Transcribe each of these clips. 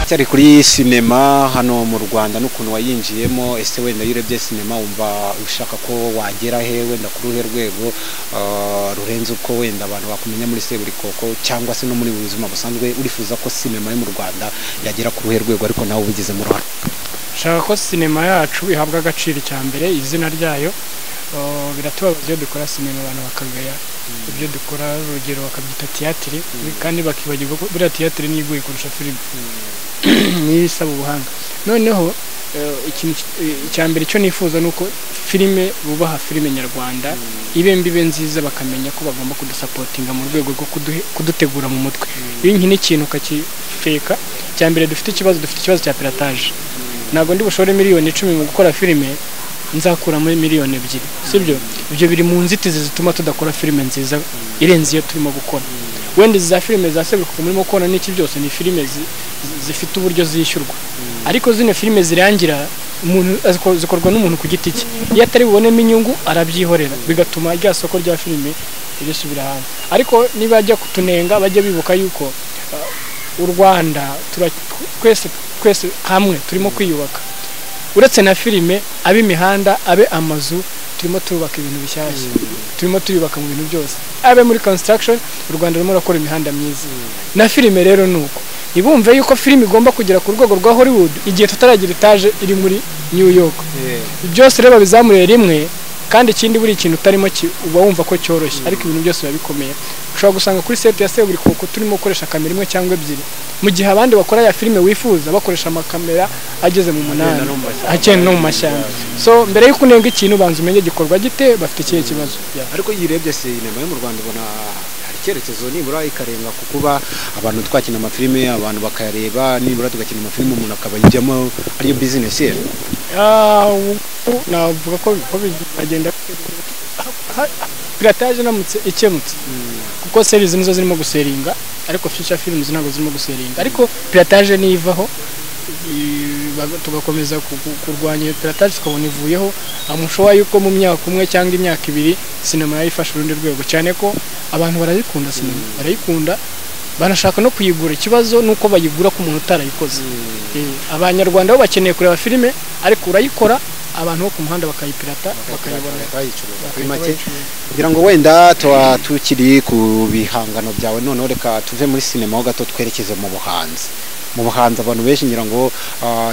turacyari kuri sinema hano mu Rwanda n'ukuntu wayinjiyemo. Ese wenda yurebye sinema wumva ushaka ko wagera he wenda kuri uhe rwego rurenze uko wenda abantu bakumenya muri Seburikoko cyangwa se no muri buzima busanzwe, urifuza ko sinema yo mu Rwanda yagera kuri uhe rwego ariko nawe ubigize mu ruhare? Shaka ko sinema yacu ihabwa agaciro cyambere, izina ryayo. Biratubabaza iyo dukora sinema abantu bakagaya ibyo dukora, urugero bakabyita théâtre kandi bakibagirwa ko buriya théâtre ni igoye kurusha filime n'isaba ubuhanga. Noneho ikintu cyambere cyo nifuza nuko filime bubaha filime nyarwanda ibe mbibe nziza, bakamenya ko bagomba kudusapotinga mu rwego rwo kudutegura mu mutwe. Iyo nkini ikintu kakifeka cyambere, dufite ikibazo cya piratage. Ntago ndi bushore miliyoni 10 mu gukora filime, nzakura muri miliyoni 2, sibyo? Ibyo biri mu nzitizi zituma tudakora filime nziza irenze iyo turimo gukora. Wenda za filime za Seburikoko murimo kubona n'iki byose ni filime zifite uburyo zishyurwa, ariko zino filime zirangira umuntu zikorwa n'umuntu ku giti cye, iyo atari bubonemo inyungu arabyihorera, bigatuma rya soko rya filime irisubira hanze. Ariko niba ajya kutunenga bajya bibuka yuko u Rwanda twese hamwe turimo kwiyubaka. Uretse na filime, abe imihanda, abe amazu, turimo turubaka ibintu bishyashya, turimo tuyubaka mu bintu byose. Abe muri construction, u Rwanda rurimo rakora imihanda myiza. Na filime rero nuko ibumve yuko filime igomba kugera ku rwego rwa Hollywood igihe tutaragira etage iri muri New York. Byose rero bizamuriye rimwe, kandi ikindi buri ikintu utarimo uba wumva ko cyoroshye, ariko ibintu byose biba bikomeye. Ushobora gusanga kuri set ya Seburikoko turimo gukoresha kamera imwe cyangwa ebyiri, mu gihe abandi bakora ya filime wifuza bakoresha amakamera ageze mu 8 akene no mu mashyamba. So mbere y'uko unenga ikintu banza umenye gikorwa gite, bafite ikihe kibazo. Ariko yirebye sinema yo mu Rwanda ubona hari cyerekezo nibura ikarenga kukuba abantu twakina amafilime, abantu bakayareba, nibura tugakina amafilime umuntu akabayijyamo ariyo business ye. Navuga ko bagenda piratage namutse ikemutse, kuko series nizo zirimo guseringa, ariko feature films ntago zirimo guseringa. Ariko piratage nivaho tugakomeza kurwanya piratage, tukabona ivuyeho, amushowa yuko mu myaka umwe cyangwa imyaka 2 sinema yayifasha urundi rwego, cyane ko abantu barayikunda sinema, barayikunda, banashaka no kuyigura. Ikibazo nuko bayigura ku muntu utarayikoze. Abanyarwanda bo bakeneye kureba filime, ariko urayikora abantu bo ku muhanda bakayipirata bakayibona kuri make. Kugira ngo wenda tukiri ku bihangano byawe, none reka tuve muri sinema ho gato twerekeze mu buhanzi. Abantu benshi ngira ngo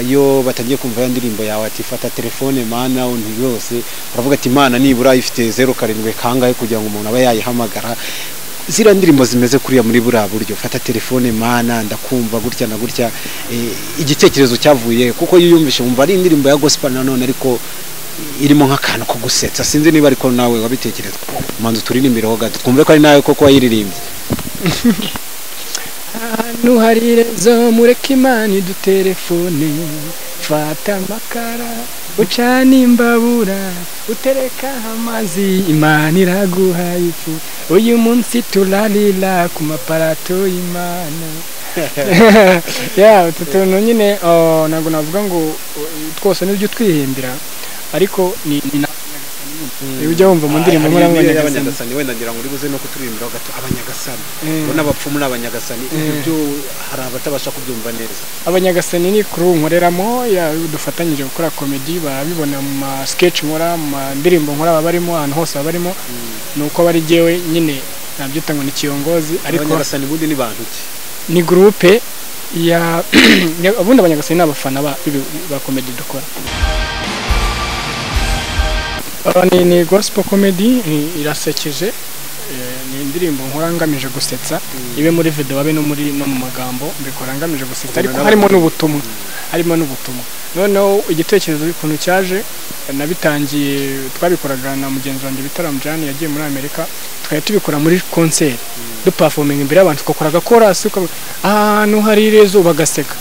iyo batangiye kumva ya ndirimbo yawe ati fata telefone mana untu yose, baravuga ati mana nibura ifite 07 kangahe kugira ngo umuntu abe yayihamagara. Zira ndirimbo zimeze kuriya muri buriya buryo, fata telefone mana ndakumva gutya na gutya, igitekerezo cyavuye kuko yiyumvishe umva ari indirimbo ya gospel nanone ariko irimo nk'akantu ko gusetsa. Sinzi niba ariko nawe wabitekereza. Manzu turirimbire ho gato twumve ko ari nawe koko wayiririmbye. Nuharire zo mureke Imana dutelefone, fata amakara ucana imbabura, utereka amazi Imana iraguha ifu, uyu munsi turarira ku maparato y'Imana. Tutuntu nyine ntabwo navuga ngo twose n'ibyo twihembera, ariko ni ujya wumva mu ndirimbo y'Abanyagasani. Wenda ngira ngo uri buze no kuturimbira gato Abanyagasani, bona abapfumu n'Abanyagasani, ibyo hari abatabasha kubyumva neza. Abanyagasani ni crew nkoreramo, dufatanyije gukora comedy, barabibona mu sketch nkora, mu ndirimbo nkora, barimo ahantu hose barimo. Nuko bari jewe nyine nabyita ngo ni kiyongozi. Ariko Abanyagasani bundi ni bantu ki? Ni groupe ya abundi Abanyagasani n'abafana ba comedy dukora. Ni gospel comedy, irasekeje, ni indirimbo nkora ngamije gusetsa, ibe muri video abe no mu magambo, mbikora ngamije gusetsa, ariko harimo n'ubutumwa. Noneho igitekerezo cy'ukuntu cyaje, nabitangiye twabikoraga na mugenzi wanjye Bitaram Jani yagiye muri Amerika, twari tubikora muri concert, performing imbere y'abantu, tukoraga chorus ahantu hari irezo bagaseka.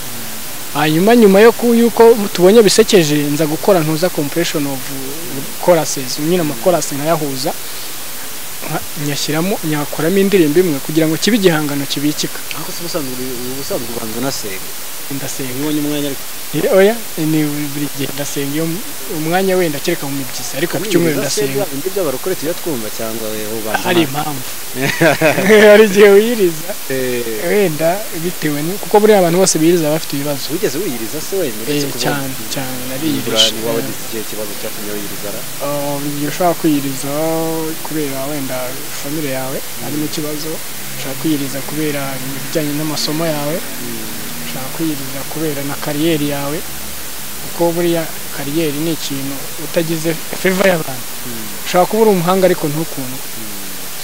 Nyuma yuko tubonye bisekeje, nza gukora ntuza compression of choruses, nyine ama chorus nkayahuza, nyashyiramo nyakoramo indirimbo imwe kugira ngo kibe igihangano kibikika. Ako se ubusanzwe ubanza unasenga. Ndasenga Nibonye umwanya ariko. Oya ni buri gihe ndasenga iyo umwanya wenda kereka mu mibyizi ariko ku cyumweru ndasenga. Indi by'abarokore tujya twumva cyangwa ubanza. Hari impamvu. Hari igihe wiyiriza wenda bitewe kuko buri abantu bose biyiriza bafite ibibazo. Wigeze wiyiriza se wenda uretse kuba cyane nariyirije. Wawe igihe kibazo cyatumye wiyiriza ra? Igihe ushaka kwiyiriza kubera wenda famille yawe harimo ikibazo, ushaka kwiyiriza kubera ibijyanye n'amasomo yawe, ushaka kwiyiriza kubera na kariyeri yawe, kuko buriya kariyeri ni ikintu utagize favor y'abantu. Ushaka kuba uri umuhanga ariko ntukundwe,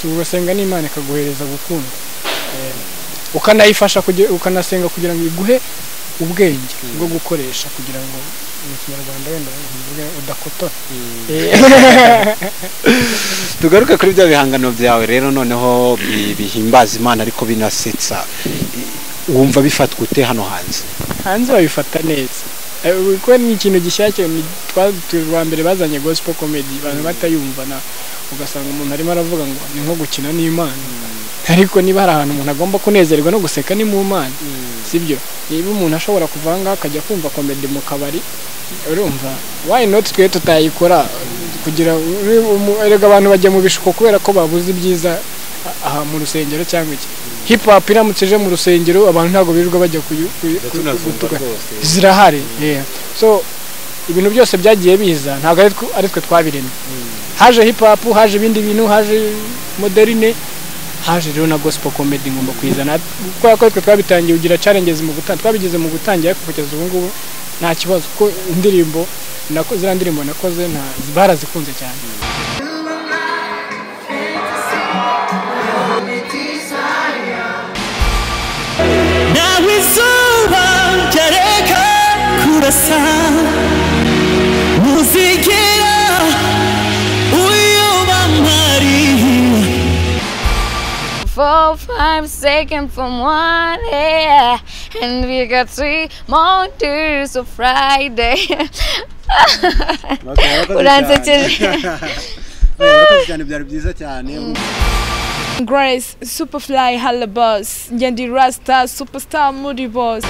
ugasenga n'Imana ikaguhereza gukundwa, ukanayifasha ukanasenga kugira ngo iguhe ubwenge bwo gukoresha kugira ngo mu Kinyarwanda wenda udakotora. Tugaruke kuri bya bihangano byawe rero noneho bihimbaza Imana ariko binasetsa, wumva bifatwa ute hano hanze babifata neza kuko ni ikintu gishyashya twa mbere bazanye gospel comedy abantu batayumva ugasanga umuntu arimo aravuga ngo ni nko gukina n'Imana, ariko niba hari ahantu umuntu agomba kunezerwa no guseka ni mu Mana, sibyo? Niba umuntu ashobora kuvanga akajya kumva comedy mu kabari, urumva why not twe tutayikora kugira erega abantu bajya mu bishuko kubera ko babuze ibyiza aha mu rusengero cyangwa iki. Hip hop iramutse je mu rusengero abantu ntago birirwa bajya kutuga zirahari. So ibintu byose byagiye biza ntago ari twe twabiremye. Haje hip hop, haje ibindi bintu, haje moderne, haje rero na gospel comedy ngomba kwizana kuko twe twabitangiye ugira challenges mu gutangira, twabigize mu gutangira kugeza ubu ngubu nta kibazo ko indirimbo zira ndirimbo nakoze barazikunze cyane. Nawizuba jareka kurasa muzikira uyoba mari 4, 5 seconds from 1 year, and we got 3 more days of Friday. Grace, Superfly, Halla Boss, Yendi Rasta, Superstar, Moody Boss.